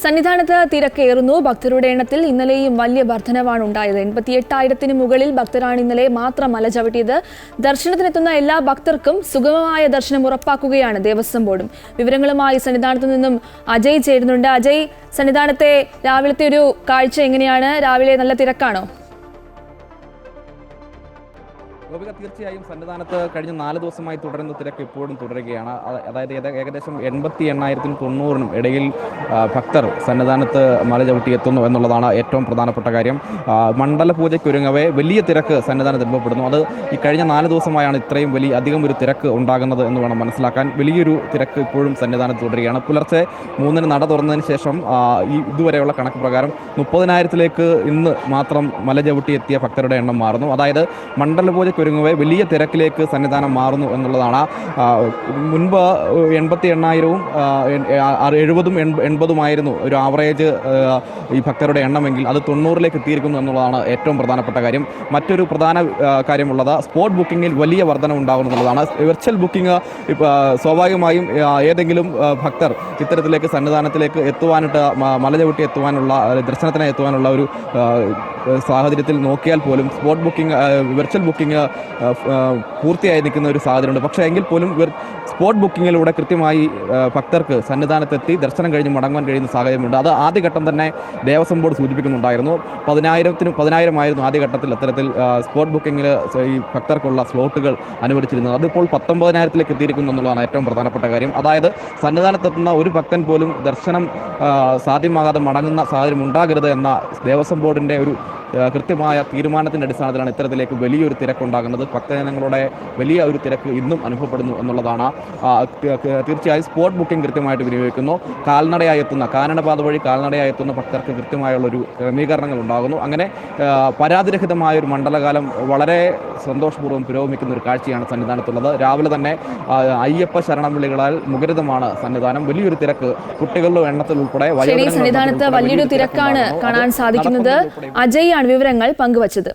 സന്നിധാനത്ത് തിരക്കേറുന്നു. ഭക്തരുടെ എണ്ണത്തിൽ ഇന്നലെയും വലിയ വർധനവാണ് ഉണ്ടായത്. 88,000-ന് മുകളിൽ ഭക്തരാണ് ഇന്നലെ മാത്രം മല ചവിട്ടിയത്. ദർശനത്തിനെത്തുന്ന എല്ലാ ഭക്തർക്കും സുഗമമായ ദർശനം ഉറപ്പാക്കുകയാണ് ദേവസ്വം ബോർഡും. വിവരങ്ങളുമായി സന്നിധാനത്ത് നിന്നും അജയ് ചേരുന്നുണ്ട്. അജയ്, സന്നിധാനത്തെ രാവിലത്തെ ഒരു കാഴ്ച എങ്ങനെയാണ്? രാവിലെ നല്ല തിരക്കാണോ? ഗോപിക, തീർച്ചയായും സന്നിധാനത്ത് കഴിഞ്ഞ 4 ദിവസമായി തുടരുന്ന തിരക്ക് ഇപ്പോഴും തുടരുകയാണ്. അതായത് ഏകദേശം 88,000-നും ഇടയിൽ ഭക്തർ സന്നിധാനത്ത് മല ചവിട്ടി എത്തുന്നു എന്നുള്ളതാണ് ഏറ്റവും പ്രധാനപ്പെട്ട കാര്യം. മണ്ഡല പൂജയ്ക്കൊരുങ്ങവേ വലിയ തിരക്ക് സന്നിധാനത്ത് അനുഭവപ്പെടുന്നു. അത് ഈ കഴിഞ്ഞ 4 ദിവസമായാണ് ഇത്രയും അധികം ഒരു തിരക്ക് ഉണ്ടാകുന്നത് എന്ന് വേണം മനസ്സിലാക്കാൻ. വലിയൊരു തിരക്ക് ഇപ്പോഴും സന്നിധാനത്ത് തുടരുകയാണ്. പുലർച്ചെ 3-ന് നട തുറന്നതിന് ശേഷം ഇതുവരെയുള്ള കണക്ക് പ്രകാരം 30,000-ലേക്ക് ഇന്ന് മാത്രം മല ചവിട്ടി എത്തിയ ഭക്തരുടെ എണ്ണം മാറുന്നു. അതായത് മണ്ഡല പൂജ ഒരുങ്ങവേ വലിയ തിരക്കിലേക്ക് സന്നിധാനം മാറുന്നു എന്നുള്ളതാണ്. മുൻപ് 88,000-ഉം 70-ഉം 80-ഉമായിരുന്നു ഒരു ആവറേജ് ഈ ഭക്തരുടെ എണ്ണമെങ്കിൽ അത് 90-ലേക്ക് എത്തിയിരിക്കുന്നു എന്നുള്ളതാണ് ഏറ്റവും പ്രധാനപ്പെട്ട കാര്യം. മറ്റൊരു പ്രധാന കാര്യമുള്ളത് സ്പോട്ട് ബുക്കിങ്ങിൽ വലിയ വർധന ഉണ്ടാകുന്നു എന്നുള്ളതാണ്. വെർച്വൽ ബുക്കിംഗ് സ്വാഭാവികമായും ഏതെങ്കിലും ഭക്തർ ഇത്തരത്തിലേക്ക് സന്നിധാനത്തിലേക്ക് എത്തുവാനായിട്ട് മല ചവിട്ടി എത്തുവാനുള്ള ദർശനത്തിനായി എത്തുവാനുള്ള ഒരു സാഹചര്യത്തിൽ നോക്കിയാൽ പോലും സ്പോട്ട് ബുക്കിംഗ് വെർച്വൽ ബുക്കിംഗ് പൂർത്തിയായി നിൽക്കുന്ന ഒരു സാഹചര്യമുണ്ട്. പക്ഷേ എങ്കിൽ പോലും സ്പോട്ട് ബുക്കിങ്ങിലൂടെ കൃത്യമായി ഭക്തർക്ക് സന്നിധാനത്തെത്തി ദർശനം കഴിഞ്ഞ് മടങ്ങാൻ കഴിയുന്ന സാഹചര്യമുണ്ട്. അത് ആദ്യഘട്ടം തന്നെ ദേവസ്വം ബോർഡ് സൂചിപ്പിക്കുന്നുണ്ടായിരുന്നു. 10,000-ആയിരുന്നു ആദ്യഘട്ടത്തിൽ അത്തരത്തിൽ സ്പോട്ട് ബുക്കിങ്ങിൽ ഈ ഭക്തർക്കുള്ള സ്ലോട്ടുകൾ അനുവദിച്ചിരുന്നത്. അതിപ്പോൾ 19,000-ലേക്ക് എത്തിയിരിക്കുന്നു എന്നുള്ളതാണ് ഏറ്റവും പ്രധാനപ്പെട്ട കാര്യം. അതായത് സന്നിധാനത്തെത്തുന്ന ഒരു ഭക്തൻ പോലും ദർശനം സാധ്യമാകാതെ മടങ്ങുന്ന സാഹചര്യം ഉണ്ടാകരുത് എന്ന ദേവസ്വം ബോർഡിൻ്റെ ഒരു കൃത്യമായ തീരുമാനത്തിൻ്റെ അടിസ്ഥാനത്തിലാണ് ഇത്തരത്തിലേക്ക് വലിയൊരു തിരക്കുണ്ടാകുന്നത്. ഭക്തജനങ്ങളുടെ വലിയ ഒരു തിരക്ക് ഇന്നും അനുഭവപ്പെടുന്നു എന്നുള്ളതാണ്. തീർച്ചയായും സ്പോട്ട് ബുക്കിംഗ് കൃത്യമായിട്ട് വിനിയോഗിക്കുന്നു. കാൽനടയായി എത്തുന്ന കാനനപാത വഴി കാൽനടയായി എത്തുന്ന ഭക്തർക്ക് കൃത്യമായുള്ളൊരു ക്രമീകരണങ്ങൾ ഉണ്ടാകുന്നു. അങ്ങനെ പരാതിരഹിതമായ ഒരു മണ്ഡലകാലം വളരെ സന്തോഷപൂർവ്വം പുരോഗമിക്കുന്ന ഒരു കാഴ്ചയാണ് സന്നിധാനത്തുള്ളത്. രാവിലെ തന്നെ അയ്യപ്പ ശരണം വിളികളാൽ മുഖരിതമാണ് സന്നിധാനം. വലിയൊരു തിരക്ക് കുട്ടികളുടെ എണ്ണത്തിൽ ഉൾപ്പെടെ സന്നിധാനത്ത് വലിയൊരു തിരക്കാണ് കാണാൻ സാധിക്കുന്നത്. അജയ് വിവരങ്ങൾ പങ്കുവച്ചത്.